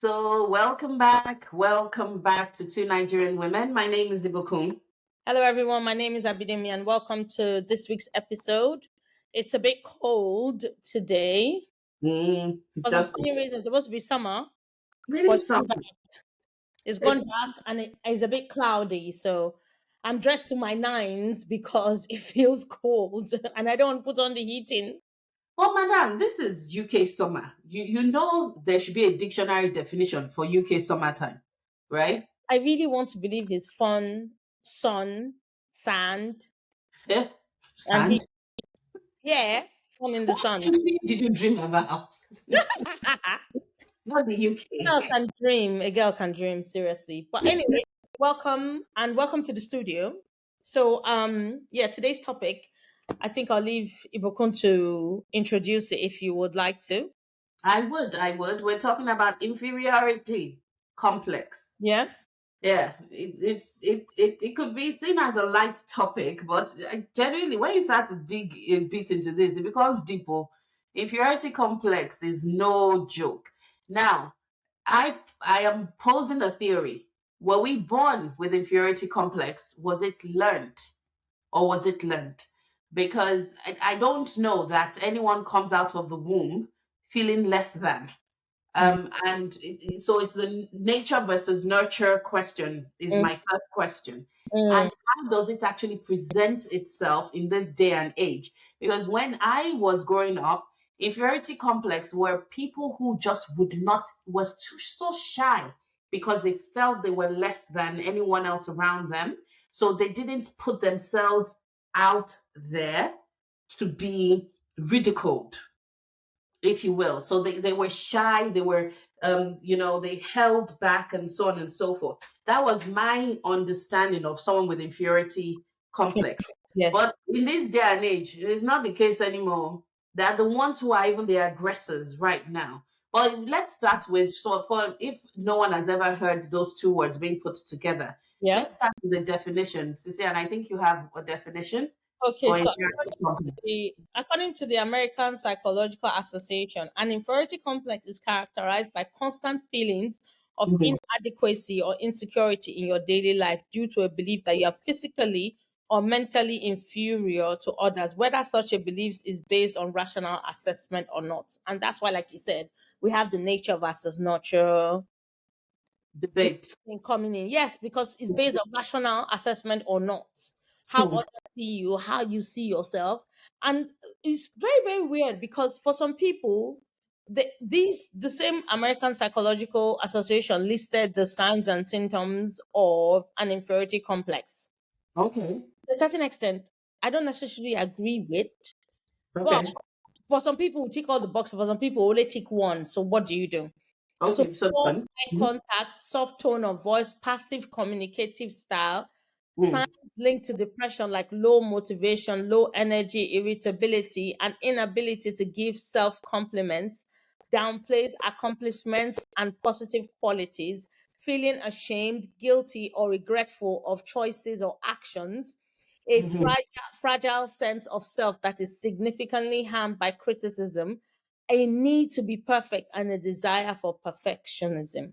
So, welcome back. Welcome back to Two Nigerian Women. My name is Ibukun. Hello, everyone. My name is Abidemi, and welcome to this week's episode. It's a bit cold today for some Just funny reason. It's supposed to be summer, but really it's gone something. dark. It's gone dark and it's a bit cloudy. So I'm dressed to my nines because it feels cold and I don't want to put on the heating. Well, madam, this is UK summer. You know there should be a dictionary definition for UK summertime, right? I really want to believe it's fun, sun, sand, Yeah. and And yeah, fun in the what sun. country did you dream about? Not the Girl UK. can dream. A girl can dream, seriously. But anyway, welcome to the studio. So yeah, today's topic, I think I'll leave Ibokun to introduce it if you would like to. I would. We're talking about inferiority complex. Yeah. Yeah, it could be seen as a light topic, but genuinely, when you start to dig a bit into this, it becomes deeper. Inferiority complex is no joke. Now, I am posing a theory. Were we born with inferiority complex? Was it learned, or was it learned? Because I don't know that anyone comes out of the womb feeling less than. Mm, So it's the nature versus nurture question is mm, my first question. mm, And how does it actually present itself in this day and age? Because when I was growing up, inferiority complex were people who just would not, was too, so shy because they felt they were less than anyone else around them. So they didn't put themselves out there to be ridiculed, if you will. So they were shy, they were, they held back and so on and so forth. That was my understanding of someone with inferiority complex. But yes. in this day and age, it is not the case anymore. They're the ones who are even the aggressors right now. But let's start with, so for if no one has ever heard those two words being put together, Yeah. let's start with the definition. Sisi, and I think you have a definition Okay, for so inferiority complex. according to the American Psychological Association, an inferiority complex is characterized by constant feelings of Mhm. inadequacy or insecurity in your daily life due to a belief that you are physically or mentally inferior to others, whether such a belief is based on rational assessment or not. And that's why, like you said, we have the nature versus nurture Debate. coming in. Yes, because it's based on rational assessment or not. How others see you, how you see yourself. And it's very, very weird because for some people, the same American Psychological Association listed the signs and symptoms of an inferiority complex. Okay. To a certain extent, I don't necessarily agree with, but Okay. for some people who tick all the boxes, for some people who only tick one. So what do you do? So Okay, so poor done. eye contact, soft tone of voice, passive communicative style, signs Mm, linked to depression like low motivation, low energy, irritability, and inability to give self compliments, downplays accomplishments and positive qualities, feeling ashamed, guilty, or regretful of choices or actions, a mhm, fragile sense of self that is significantly harmed by criticism, a need to be perfect, and a desire for perfectionism.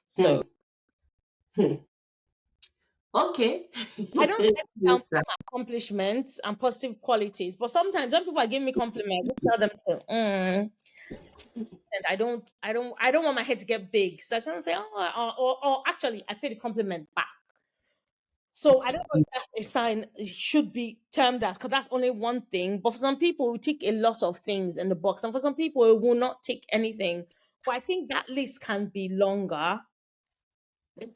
So mm, hmm. Okay. I don't like to Yes, downplay sir. my accomplishments and positive qualities, but sometimes when people are giving me compliments, I tell them to, and I don't want my head to get big. So I kind of say, oh, or actually, I pay the compliment back. So I don't know if that's a sign it should be termed as, because that's only one thing. But for some people, we tick a lot of things in the box, and for some people, it will not tick anything. But I think that list can be longer.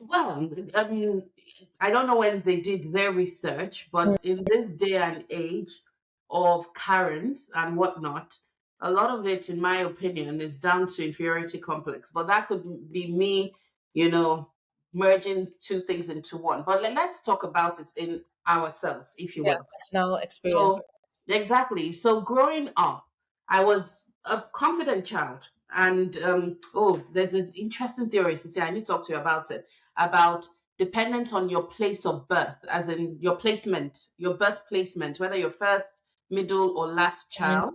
Well, I don't know when they did their research, but in this day and age of currents and whatnot, a lot of it, in my opinion, is down to inferiority complex. But that could be me, you know, merging two things into one. But let's talk about it in ourselves, if you Yeah, will. personal experience. So, exactly. So, growing up, I was a confident child. And there's an interesting theory, Ceci. I need to talk to you about it. About dependent on your place of birth, as in your placement, your birth placement, whether you're first, middle, or last child.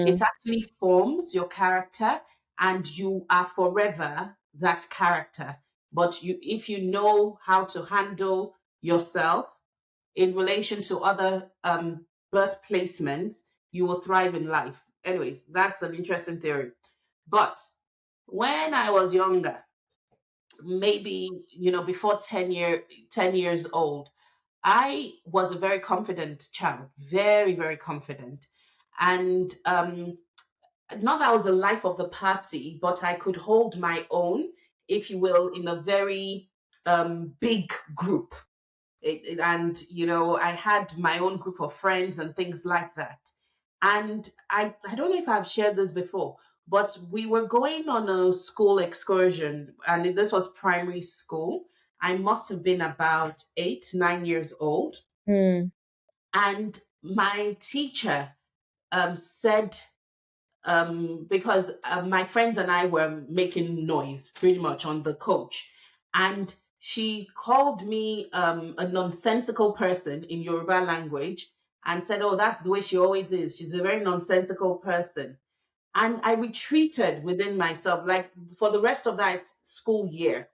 It Mm, actually forms your character, and you are forever. that character. But if you know how to handle yourself in relation to other birth placements, you will thrive in life. Anyways, that's an interesting theory. But when I was younger, maybe before 10 years old, I was a very confident child, very, very confident. And not that I was the life of the party, but I could hold my own, if you will, in a very big group. And I had my own group of friends and things like that. And I don't know if I've shared this before, but we were going on a school excursion, and this was primary school. I must have been about 8, 9 years old. Mm. And my teacher said, because my friends and I were making noise pretty much on the coach, and she called me a nonsensical person in Yoruba language, and said, "Oh, that's the way she always is. She's a very nonsensical person." And I retreated within myself. Like, for the rest of that school year,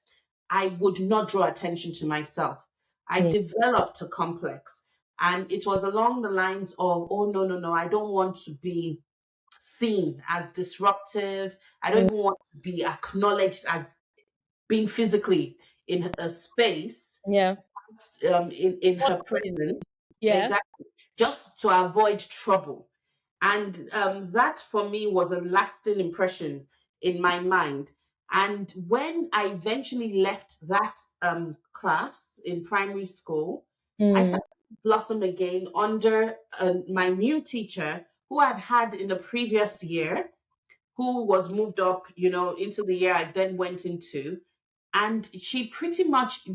I would not draw attention to myself. I Mm. developed a complex. And it was along the lines of, oh, no, no, no, I don't want to be seen as disruptive. I don't Mm. even want to be acknowledged as being physically in a space, Yeah. in What her happened? presence, Yeah. exactly, just to avoid trouble. And that for me was a lasting impression in my mind. And when I eventually left that class in primary school, I Mm. started to blossom again under my new teacher, who I'd had in the previous year, who was moved up, into the year I then went into. And she pretty much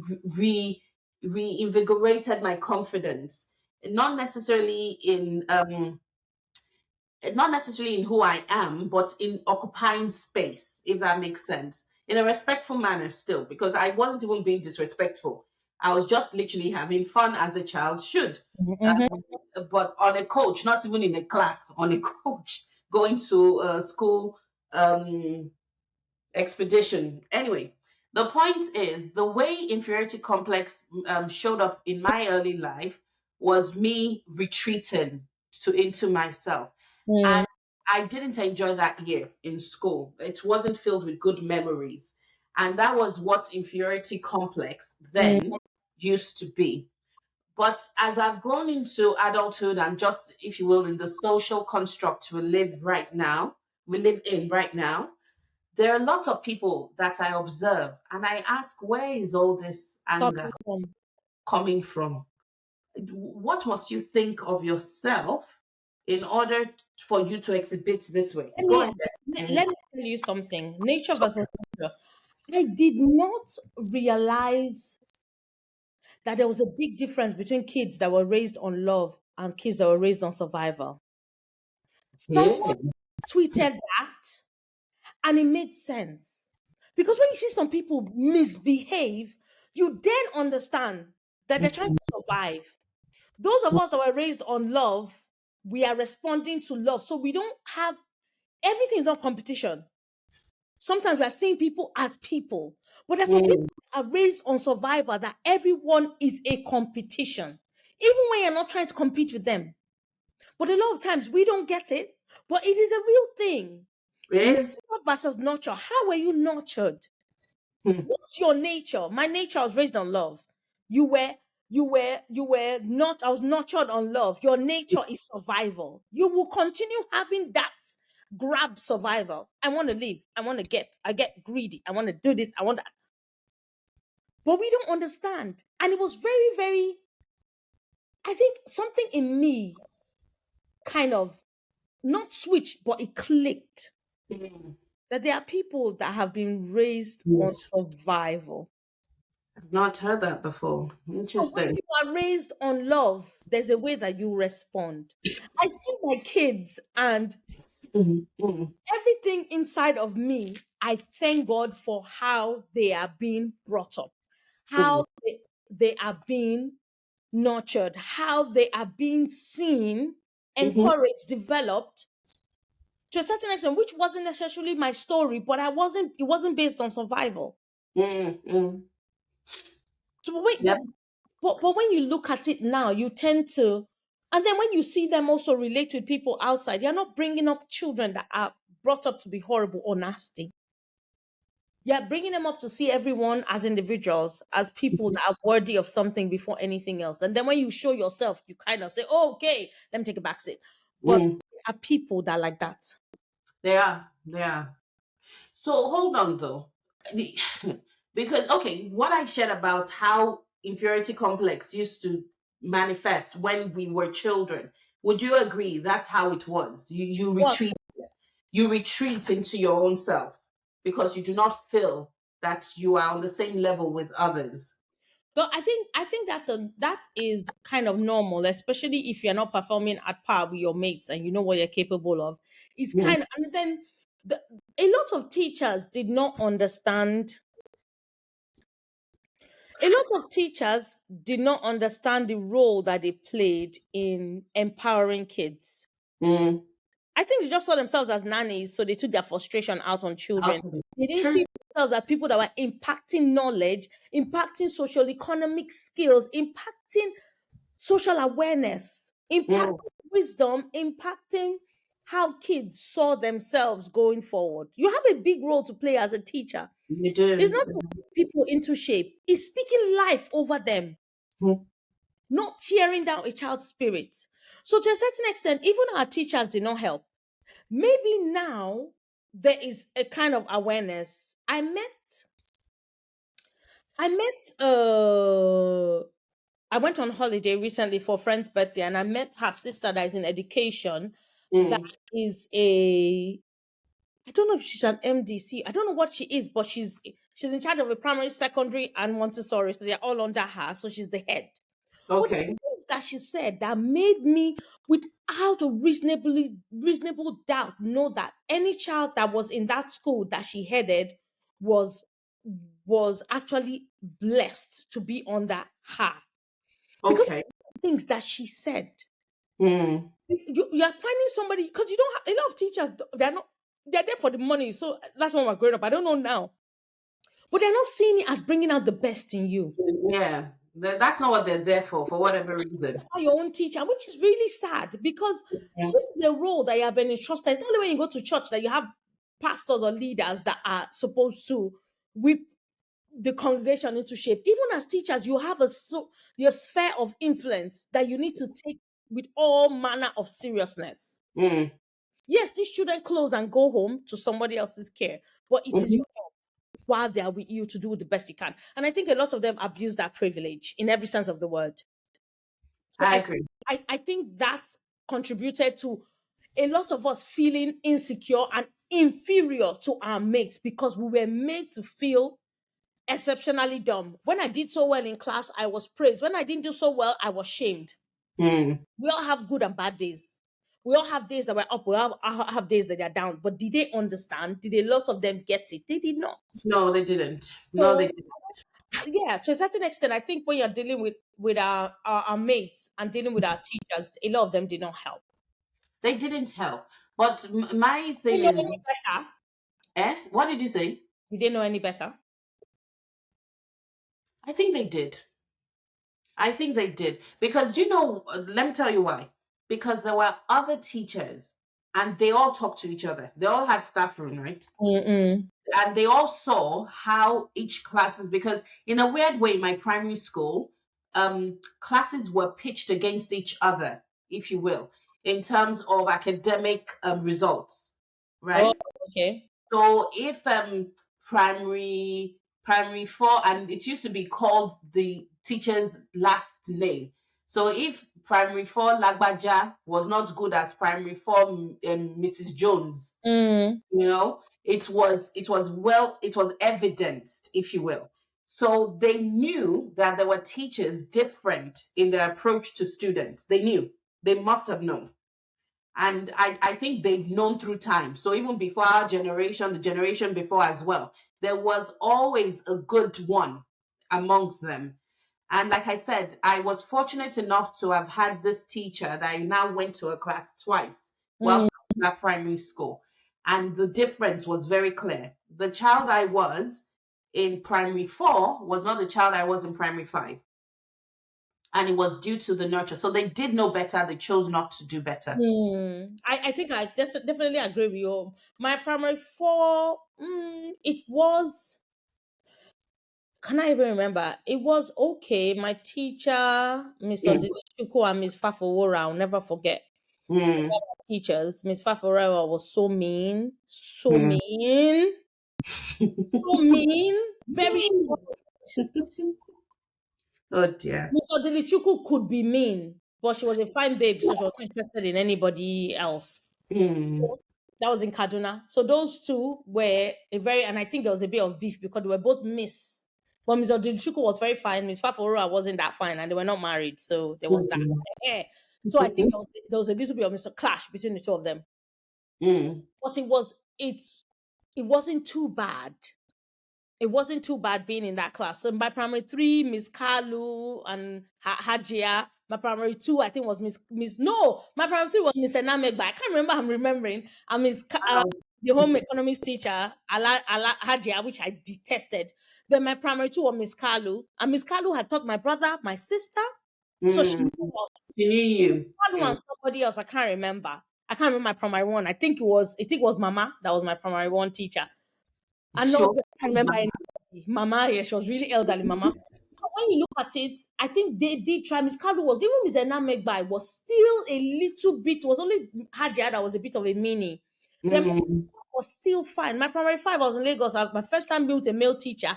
reinvigorated my confidence, not necessarily in not necessarily in who I am, but in occupying space, if that makes sense, in a respectful manner still, because I wasn't even being disrespectful. I was just literally having fun as a child should. Mm-hmm. Um, but on a coach, not even in a class, on a coach, going to a school expedition. Anyway, the point is, the way inferiority complex showed up in my early life was me retreating into myself. Mm. And I didn't enjoy that year in school. It wasn't filled with good memories. And that was what inferiority complex Mm. then used to be. But as I've grown into adulthood, and just, if you will, in the social construct we live in right now, there are lots of people that I observe, and I ask, where is all this anger Coming from. coming from? What must you think of yourself in order for you to exhibit this way? Let Go me ahead. let me tell you something. Nature versus nature. I did not realize that there was a big difference between kids that were raised on love and kids that were raised on survival. Yeah. Someone tweeted that and it made sense. Because when you see some people misbehave, you then understand that they're trying to survive. Those of us that were raised on love, we are responding to love. So we don't have everything is not competition. Sometimes we are seeing people as people, but there's some people Mm, that are raised on survival that everyone is a competition, even when you're not trying to compete with them. But a lot of times we don't get it, but it is a real thing. it is. Nature versus nurture. How were you nurtured? Mm, What's your nature? My nature, I was raised on love. You were, you were not, I was nurtured on love. Your nature is survival. You will continue having that grab survival. I want to live. I get greedy. I want to do this. I want that. But we don't understand. And it was very, very, I think something in me kind of not switched, but it clicked. mm. That there are people that have been raised on Yes. survival. I've not heard that before. So when Interesting. you are raised on love, there's a way that you respond. I see my kids and Mm, mm, everything inside of me, I thank God for how they are being brought up, mm, how they are being nurtured, how they are being seen, mhm, encouraged, developed to a certain extent, which wasn't necessarily my story, but it wasn't based on survival. Mm, mm. So wait, Yep. but when you look at it now, you tend to, and then when you see them also relate with people outside, you're not bringing up children that are brought up to be horrible or nasty. You're bringing them up to see everyone as individuals, as people that are worthy of something before anything else. And then when you show yourself, you kind of say, oh, okay, let me take a back seat. But Mm. there are people that are like that. They are. They are. So hold on though. The- because okay, what I shared about how inferiority complex used to manifest when we were children, would you agree that's how it was? Well, You retreat into your own self because you do not feel that you are on the same level with others. so I think that is kind of normal, especially if you're not performing at par with your mates and you know what you're capable of. It's Mm, kind of, and then the, a lot of teachers did not understand. A lot of teachers did not understand the role that they played in empowering kids. mm. I think they just saw themselves as nannies, so they took their frustration out on children. Okay. They didn't True. see themselves as people that were impacting knowledge, impacting social economic skills, impacting social awareness, Mm, impacting wisdom, impacting how kids saw themselves going forward. You have a big role to play as a teacher. you It's do. not to put people into shape, it's speaking life over them, Mm, not tearing down a child's spirit. So, to a certain extent, even our teachers did not help. Maybe now there is a kind of awareness. I met I went on holiday recently for a friend's birthday and I met her sister that is in education, that mm. is a, I don't know if she's an MDC. I don't know what she is, but she's in charge of a primary, secondary, and Montessori. So they're all under her. So she's the head. But the Okay. things that she said that made me, without a reasonable doubt, know that any child that was in that school that she headed was was actually blessed to be under her, because Okay. of the things that she said. Mm. You are finding somebody, because you don't have a lot of teachers. They're there for the money. So that's when we're growing up. I don't know now, but they're not seeing it as bringing out the best in you. Yeah. That's not what they're there for whatever reason. Are your own teacher, which is really sad, because Yeah. this is a role that you have been entrusted. It's not only when you go to church that you have pastors or leaders that are supposed to whip the congregation into shape. Even as teachers, you have your sphere of influence that you need to take with all manner of seriousness. Mm. Yes, these children close and go home to somebody else's care, but it is Mhm. your job while they are with you to do the best you can. And I think a lot of them abuse that privilege in every sense of the word. So I I, agree. I think that's contributed to a lot of us feeling insecure and inferior to our mates, because we were made to feel exceptionally dumb. When I did so well in class, I was praised. When I didn't do so well, I was shamed. Mm. We all have good and bad days. We all have days that we're up. We all have days that they're down. But did they understand? Did a lot of them get it? They did not. No, they didn't. No, they So didn't. yeah, to a certain extent, I think when you're dealing with our mates and dealing with our teachers, a lot of them did not help. They didn't help. But my Did thing they know is, any better? what did you say? Did they know any better? I think they did. I think they did because let me tell you why. Because there were other teachers, and they all talked to each other. They all had staff room, right? Mm-mm. And they all saw how each classes, because in a weird way, my primary school, classes were pitched against each other, if you will, in terms of academic results, Oh, right? okay. So if primary four, and it used to be called the teacher's last name. So if primary four Lagbaja was not good as primary four Mrs. Jones, Mm. it was evidenced, if you will. So they knew that there were teachers different in their approach to students. They knew. They must have known. And I think they've known through time. So even before our generation, the generation before as well, there was always a good one amongst them. And like I said, I was fortunate enough to have had this teacher that I now went to a class twice whilst Mm. that primary school. And the difference was very clear. The child I was in primary four was not the child I was in primary five. And it was due to the nurture. So they did know better, they chose not to do better. I think I definitely agree with you. My primary four, it was, can I even remember? It was okay. My teacher, Miss Mm, Odichuku and Miss Fafowora, I'll never forget. mm, Teachers, Miss Fafowora was so mean, mm. so mean, very. Oh dear. Miss Odilichuku could be mean, but she was a fine babe, so she was not interested in anybody else. Mm, That was in Kaduna. So those two were a very, and I think there was a bit of beef because they were both Miss. But Miss Odilichuku was very fine. Miss Faforua wasn't that fine, and they were not married, so there was that. mm, So I think there was a little bit of Mr. Clash between the two of them, mm, but it wasn't too bad. It wasn't too bad being in that class. So my primary three, Miss Kalu and Hajia. My primary two, I think, was Miss. No, my primary three was Miss Enamegba. I can't remember. I'm remembering. And wow. the home economics teacher, Hajia, which I detested. Then my primary two was Miss Kalu, and Miss Kalu had taught my brother, my sister, so she Mm. knew us. She knew Miss you. Kalu and somebody else. I can't remember. I can't remember my primary one. I think it was Mama that was my primary one teacher. And not Sure. I remember anybody. Mama, yeah, she was really elderly, Mama. But when you look at it, I think they did try. Miss Cardo was, even Miss Ena Megbai was still a little bit, was only Hajia that was a bit of a mini. Then Mm, was still fine. My primary five, I was in Lagos. My first time being with a male teacher,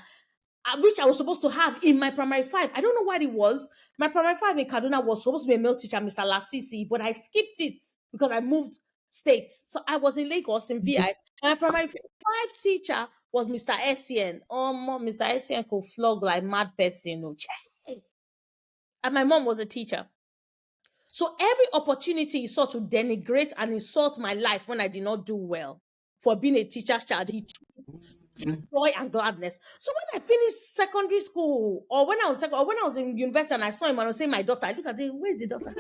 which I was supposed to have in my primary five. I don't know what it was. My primary five in Kaduna was supposed to be a male teacher, Mr. Lasisi, but I skipped it because I moved states. So I was in Lagos in VI, and my primary five teacher was Mr. Essien. Oh, mom, Mr. Essien could flog like mad person. Oh, chey. And my mom was a teacher. So every opportunity he saw to denigrate and insult my life when I did not do well for being a teacher's child, he mm. joy and gladness. So when I finished secondary school, or when I was in university and I saw him and I was saying my daughter, I look at him, where's the daughter?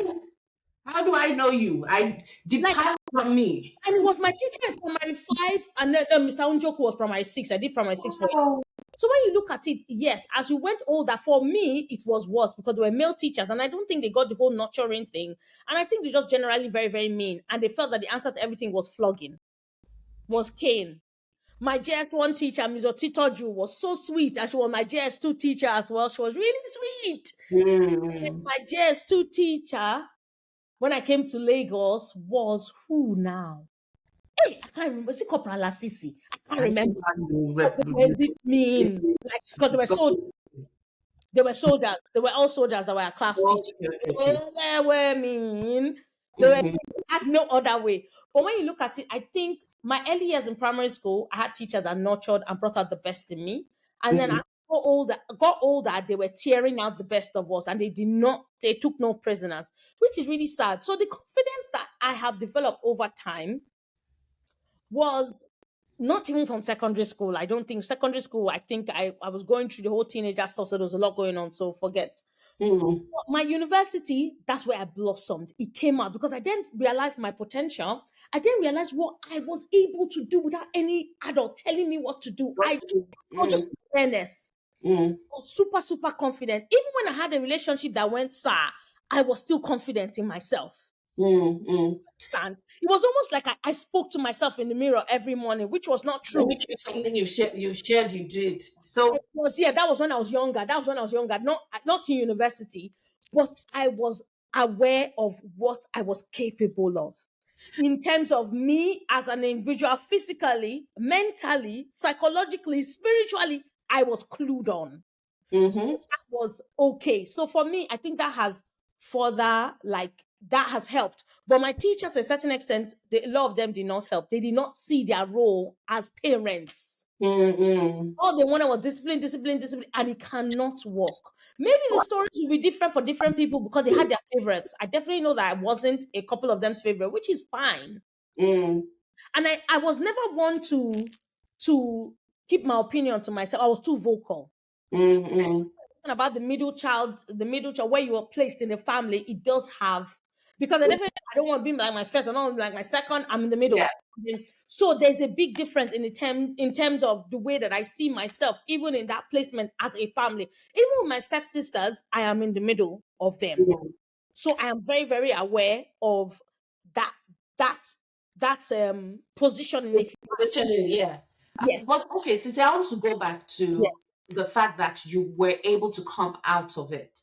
How do I know you? I Like, depend on me. and it was my teacher in primary five, and then Mr. Unjoku was primary six. I did primary six for him. Oh. So when you look at it, yes, as you went older, for me, it was worse because they were male teachers, and I don't think they got the whole nurturing thing. And I think they're just generally very, very mean. And they felt that the answer to everything was flogging, was cane. My JS1 teacher, Ms. Otitoju, was so sweet, and she was my JS2 teacher as well. She was really sweet. Mm. My JS2 teacher, when I came to Lagos, was who now? Hey, I can't remember. Is it Corporal Lasisi? I can't I think remember. I will But they were a bit mean. Like, because they were soldiers. They were all soldiers that were a class teacher. Okay. They were mean. They were Mhm, had no other way. But when you look at it, I think my early years in primary school, I had teachers that nurtured and brought out the best in me. And then mhm, as I got older, they were tearing out the best of us, and they took no prisoners, which is really sad. So the confidence that I have developed over time was not even from secondary school. I don't think secondary school, I think I was going through the whole teenager stuff, so there was a lot going on. So forget. mhm, My university, that's where I blossomed. It came out because I didn't realize my potential. I didn't realize what I was able to do without any adult telling me what to do. What I to do? was just awareness. Mm, I was super, super confident. Even when I had a relationship that went sour, I was still confident in myself. mm, mm. Stand. It was almost like I spoke to myself in the mirror every morning, which was not true. Which is something you shared, you did. So, That was when I was younger. That was when I was younger, not in university, but I was aware of what I was capable of in terms of me as an individual, physically, mentally, psychologically, spiritually. I was clued on. So mm-hmm, that was okay. So for me, I think that has further that has helped. But my teachers, to a certain extent, a lot of them did not help. They did not see their role as parents. mm-hmm. All they wanted was discipline, discipline, discipline, and it cannot work. Maybe the stories will be different for different people because they had their favorites. I definitely know that I wasn't a couple of them's favorite, which is fine. Mm, And I was never one to keep my opinion to myself. I was too vocal. mm, About the middle child, where you are placed in the family, it does have because I don't want to be like my first, I don't want to be like my second. I'm in the middle. Yeah. So there's a big difference in terms of the way that I see myself, even in that placement as a family. Even with my stepsisters, I am in the middle of them. Yeah. So I am very, very aware of that that position in a Positioning, yeah. yes, But okay, since I want to go back to yes. the fact that you were able to come out of it,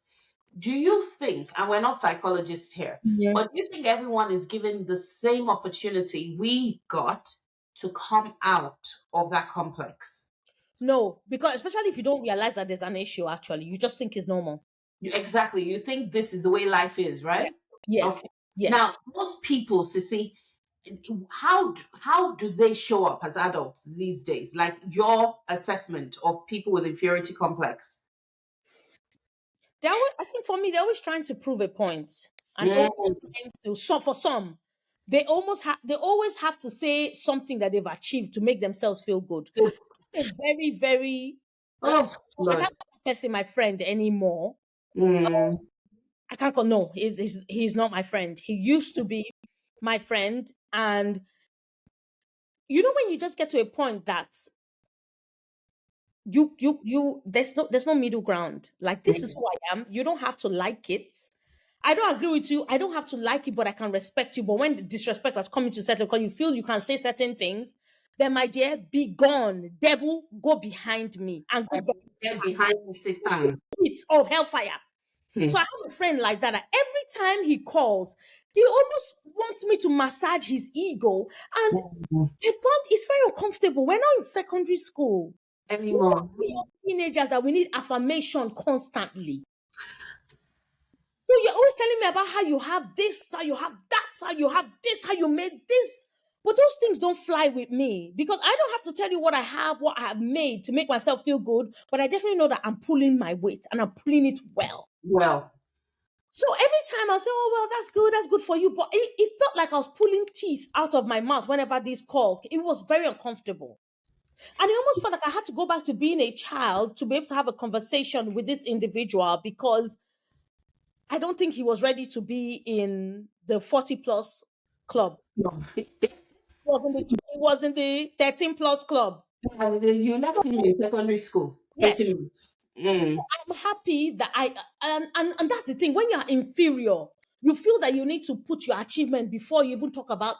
do you think, and we're not psychologists here, Mhm. but do you think everyone is given the same opportunity we got to come out of that complex? No, because especially if you don't realize that there's an issue, actually, you just think it's normal. Exactly. You think this is the way life is, Yeah. right? Yes. Okay. Yes. Now, those people, Sissy, how do they show up as adults these days? Like your assessment of people with inferiority complex. They always, I think for me, they're always trying to prove a point, and always Mm. trying to. So for some, they always have to say something that they've achieved to make themselves feel good. A very, very. Uh, Oh, I Lord. can't call that person my friend anymore. Mm. I can't call. No, he's not my friend. He used to be my friend, and when you just get to a point that there's no middle ground. Like, this is who I am. You don't have to like it. I don't agree with you. I don't have to like you, but I can respect you. But when the disrespect has come into certain, because you feel you can say certain things, then my dear, be gone. Devil, go behind me and go very Get behind Satan. pit of hellfire. Hmm. So I have a friend like that. Every time he calls, he almost wants me to massage his ego. And Mm. I found it's very uncomfortable. We're not in secondary school. We're Anymore. not young teenagers that we need affirmation constantly. So you're always telling me about how you have this, how you have that, how you have this, how you made this. But those things don't fly with me, because I don't have to tell you what I have, what I have made to make myself feel good. But I definitely know that I'm pulling my weight and I'm pulling it well. Well, So every time I'll say, oh, well, that's good for you. But it felt like I was pulling teeth out of my mouth whenever this call. It was very uncomfortable. And it almost felt like I had to go back to being a child to be able to have a conversation with this individual, because I don't think he was ready to be in the 40 plus club. no. He was in the 13 plus club. You left him in secondary school. Wait Yes. a minute. Mm. I'm happy that and that's the thing. When you're inferior, you feel that you need to put your achievement before you even talk about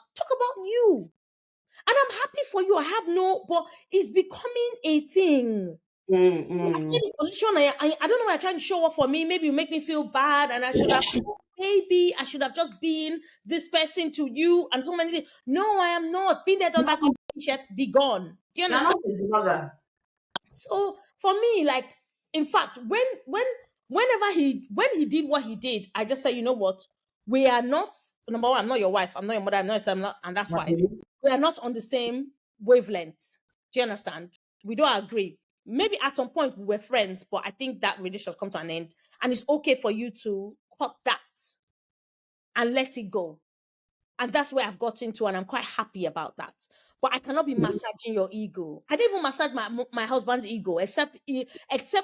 you. And I'm happy for you. I have no, but it's becoming a thing. Mm, I'm mm. in a position. I don't know why you're trying to show off for me. Maybe you make me feel bad, and I should have. Maybe I should have just been this person to you, and so many things. No, I am not. Being there on that shirt, be gone. Do you You're understand? not his mother. So for me, like, in fact, when he did what he did, I just said, you know what? We are not, number one, I'm not your wife, I'm not your mother, I'm not, and that's fine. Mhm. We are not on the same wavelength. Do you understand? We don't agree. Maybe at some point we were friends, but I think that relationship has come to an end. And it's okay for you to cut that and let it go. And that's where I've gotten to, and I'm quite happy about that. But I cannot be massaging your ego. I don't even massage my husband's ego, except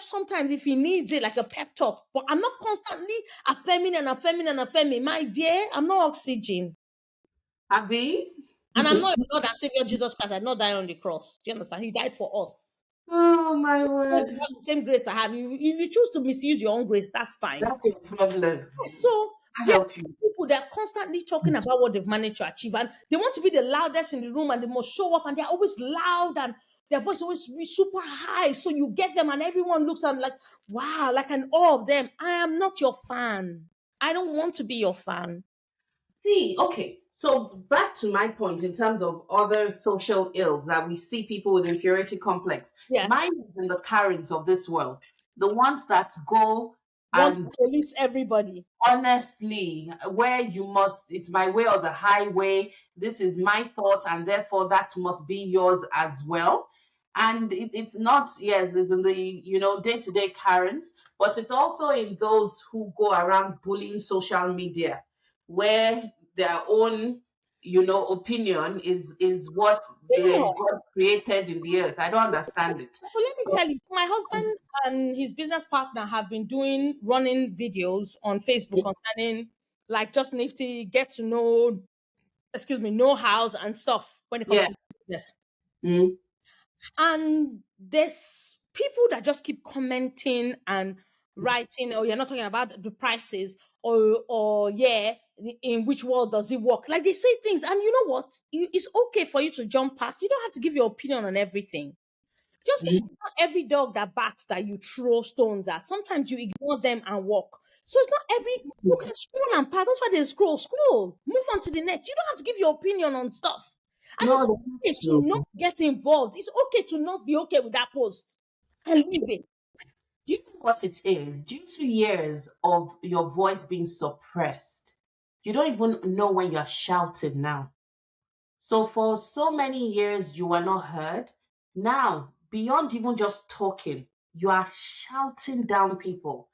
sometimes if he needs it, like a pep talk. But I'm not constantly affirming and affirming and affirming. My dear, I'm not oxygen. Abby? And I'm not your Lord and Savior Jesus Christ. I did not die on the cross. Do you understand? He died for us. Oh my Because word. you have the same grace I have. If you choose to misuse your own grace, that's fine. That's your problem. So I there are help you. people that are constantly talking about what they've managed to achieve, and they want to be the loudest in the room and they must show off, and they're always loud and their voice always be super high. So you get them and everyone looks and like, wow, like an awe of them. I am not your fan. I don't want to be your fan. See, okay. So back to my point in terms of other social ills that we see people with inferiority complex. Yeah. Mine is in the Karens of this world. The ones that go Want to and police everybody. honestly, where you must, it's my way or the highway. This is my thought, and therefore that must be yours as well. And it's not, yes, there's in the, day-to-day currents, but it's also in those who go around bullying social media, where their own, opinion is what Yeah. the God created in the earth. I don't understand it. But let me tell you, my husband and his business partner have been running videos on Facebook concerning like just nifty, get to know, know-hows and stuff when it comes Yeah. to business. Mm. And there's people that just keep commenting and writing, oh, you're not talking about the prices, or yeah, in which world does it work? Like they say things, and you know what? It's okay for you to jump past. You don't have to give your opinion on everything. Just like Mm. it's not every dog that barks that you throw stones at. Sometimes you ignore them and walk. So it's not every you can scroll and pass. That's why they scroll. Move on to the next. You don't have to give your opinion on stuff. And No, it's okay that's to true. not get involved. It's okay to not be okay with that post and leave it. Do you know what it is? Due to years of your voice being suppressed, you don't even know when you're shouting now. So for so many years you were not heard. Now, beyond even just talking, you are shouting down people.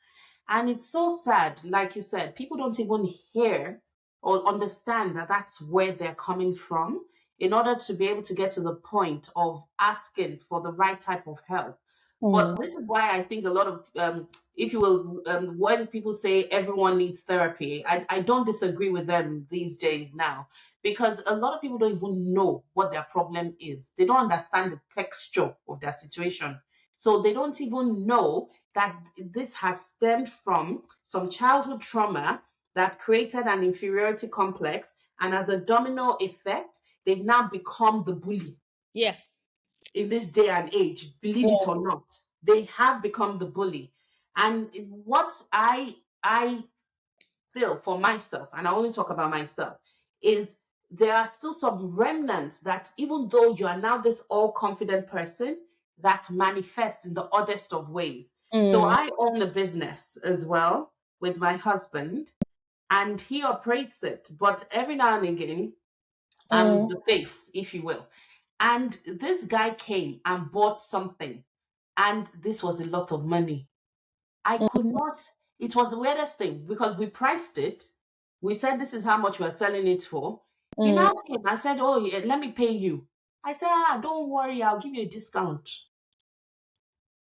And it's so sad, like you said, people don't even hear or understand that that's where they're coming from in order to be able to get to the point of asking for the right type of help. Mm, But this is why I think a lot of, if you will, when people say everyone needs therapy, I don't disagree with them these days now, because a lot of people don't even know what their problem is. They don't understand the texture of their situation. So they don't even know that this has stemmed from some childhood trauma that created an inferiority complex. And as a domino effect, they've now become the bully yeah. in this day and age, believe it Yeah. or not. They have become the bully. And what I feel for myself, and I only talk about myself, is there are still some remnants that even though you are now this all confident person, that manifest in the oddest of ways. So Mm, I own a business as well with my husband, and he operates it. But every now and again, I'm mm, the face, if you will. And this guy came and bought something, and this was a lot of money. I mm, could not, it was the weirdest thing because we priced it. We said this is how much we're selling it for. He mm. now came and said, oh, yeah, let me pay you. I said, don't worry, I'll give you a discount.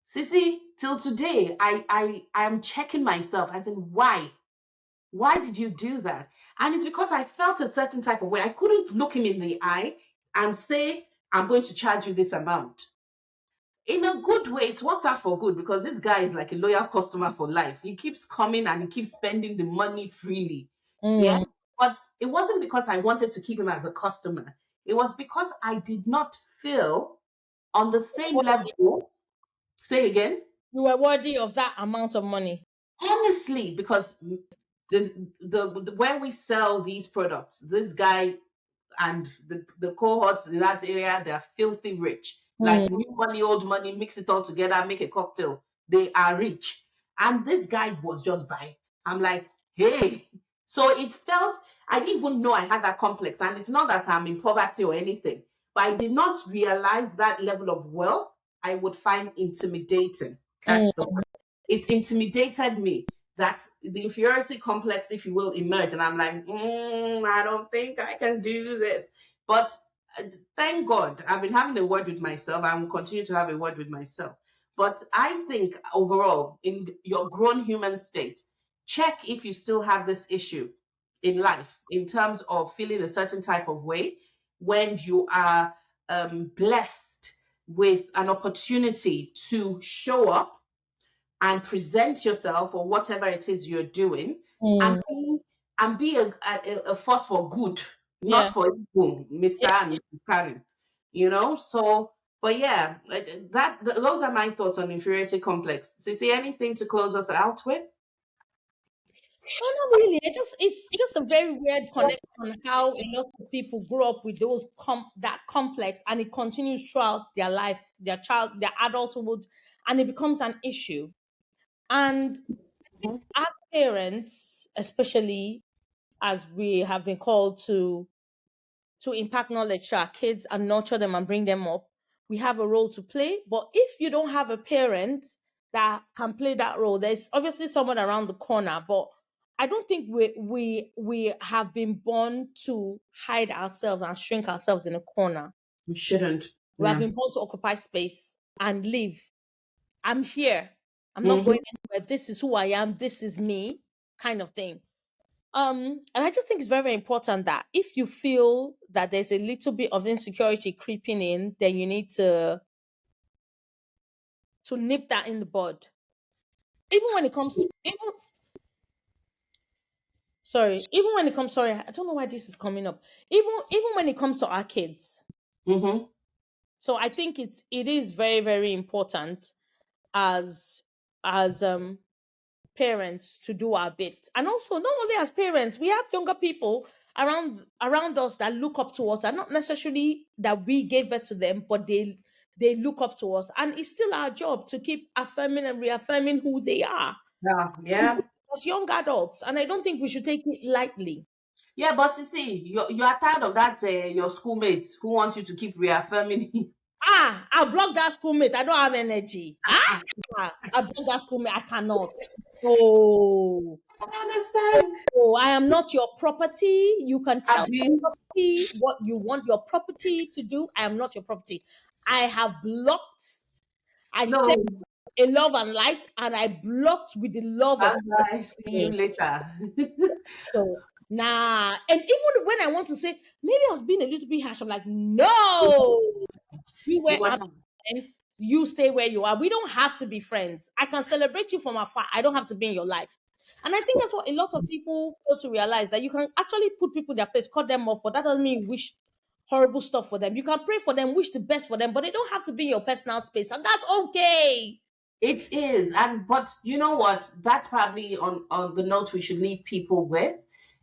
Sissy, till today, I am checking myself. I said, why? Why did you do that? And it's because I felt a certain type of way. I couldn't look him in the eye and say, I'm going to charge you this amount. In a good way, it worked out for good because this guy is like a loyal customer for life. He keeps coming and he keeps spending the money freely. Yeah. Mm. But it wasn't because I wanted to keep him as a customer. It was because I did not feel on the same level. Say again. You were worthy of that amount of money. Honestly, because this the where we sell these products, this guy and the cohorts in that area, they're filthy rich. Mm, Like new money, old money, mix it all together, make a cocktail. They are rich. And this guy was just by. I'm like, hey. So it felt, I didn't even know I had that complex. And it's not that I'm in poverty or anything, but I did not realize that level of wealth I would find intimidating. That's the mm, word. It intimidated me that the inferiority complex, if you will, emerge. And I'm like, I don't think I can do this. But thank God, I've been having a word with myself. I will continue to have a word with myself. But I think overall, in your grown human state, check if you still have this issue in life in terms of feeling a certain type of way when you are blessed with an opportunity to show up and present yourself or whatever it is you're doing and mm. be a force for good, not Yeah. for evil, Mr. Yeah. and Mrs. Karen. So but yeah, those are my thoughts on inferiority complex. So, see anything to close us out with? No, not really. It's just a very weird connection on how a lot of people grow up with that complex, and it continues throughout their life, their adulthood, and it becomes an issue. And as parents, especially as we have been called to impact knowledge to our kids and nurture them and bring them up, we have a role to play. But if you don't have a parent that can play that role, there's obviously someone around the corner. But I don't think we have been born to hide ourselves and shrink ourselves in a corner. We shouldn't. We have Yeah. been born to occupy space and live. I'm here. I'm not Hmm. going anywhere. This is who I am. This is me, kind of thing. And I just think it's very, very important that if you feel that there's a little bit of insecurity creeping in, then you need to nip that in the bud. Even when it comes to even when it comes, sorry, I don't know why this is coming up. Even when it comes to our kids. Mm-hmm. So I think it is very, very important as as parents to do our bit. And also not only as parents, we have younger people around us that look up to us, that not necessarily that we gave birth to them, but they look up to us. And it's still our job to keep affirming and reaffirming who they are Yeah, yeah. as young adults. And I don't think we should take it lightly. Yeah, but see, you are tired of that your schoolmates who wants you to keep reaffirming. I block that schoolmate. I don't have energy. I block that schoolmate. I cannot. So, I understand. I am not your property. You can tell your Abi, property what you want your property to do. I am not your property. I have blocked. I said no, a love and light, and I blocked with the love bye of bye. See you God. later. So, nah. And even when I want to say, maybe I was being a little bit harsh, I'm like, no, you were You were out not. and you stay where you are. We don't have to be friends. I can celebrate you from afar. I don't have to be in your life. And I think that's what a lot of people fail to realize, that you can actually put people in their place, cut them off, but that doesn't mean you wish horrible stuff for them. You can pray for them, wish the best for them, but they don't have to be in your personal space. And that's okay. It is, and but you know what? That's probably on the note we should leave people with.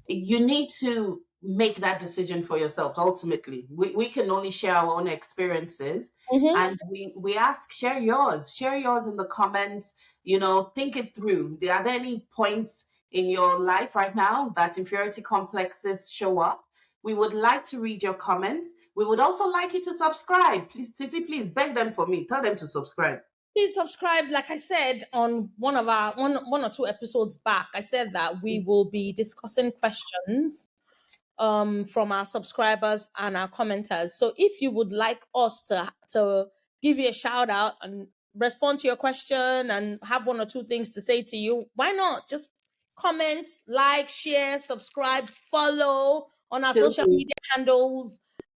You need to make that decision for yourself. Ultimately, we can only share our own experiences, Mm-hmm. and we ask share yours in the comments. You know, think it through. Are there any points in your life right now that inferiority complexes show up? We would like to read your comments. We would also like you to subscribe. Please, Tissy, please beg them for me. Tell them to subscribe. Please subscribe. Like I said on one of our one or two episodes back, I said that we will be discussing questions from our subscribers and our commenters. So if you would like us to give you a shout out and respond to your question and have one or two things to say to you, why not just comment, like, share, subscribe, follow on our Feel social free. media handles.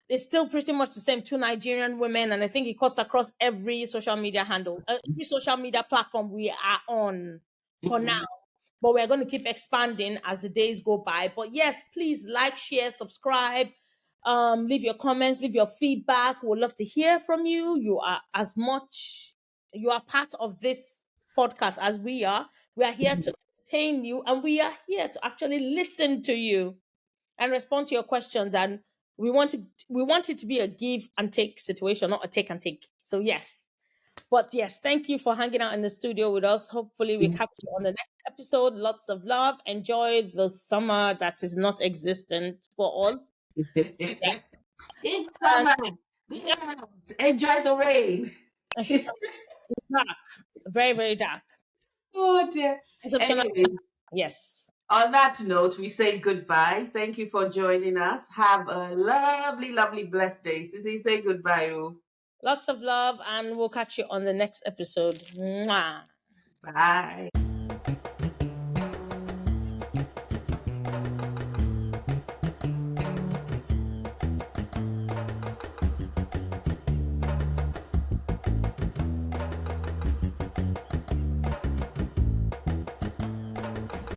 It's still pretty much the same, two Nigerian women, and I think it cuts across every social media handle, every social media platform we are on for now, Mhm. but we're going to keep expanding as the days go by. But yes, please like, share, subscribe, leave your comments, leave your feedback. We'd love to hear from you. You are part of this podcast as we are. We are here to entertain you, and we are here to actually listen to you and respond to your questions. And we want it to be a give and take situation, not a take and take. So yes. But yes, thank you for hanging out in the studio with us. Hopefully, we catch you on the next episode. Lots of love. Enjoy the summer that is not existent for us. It's And summer. Go out. Enjoy the rain. it's dark, very, very dark. Oh dear. Exceptional. Anyway, Yes. on that note, we say goodbye. Thank you for joining us. Have a lovely, lovely, blessed day. Sissy, say goodbye. Oh. Lots of love, and we'll catch you on the next episode. Mwah. Bye.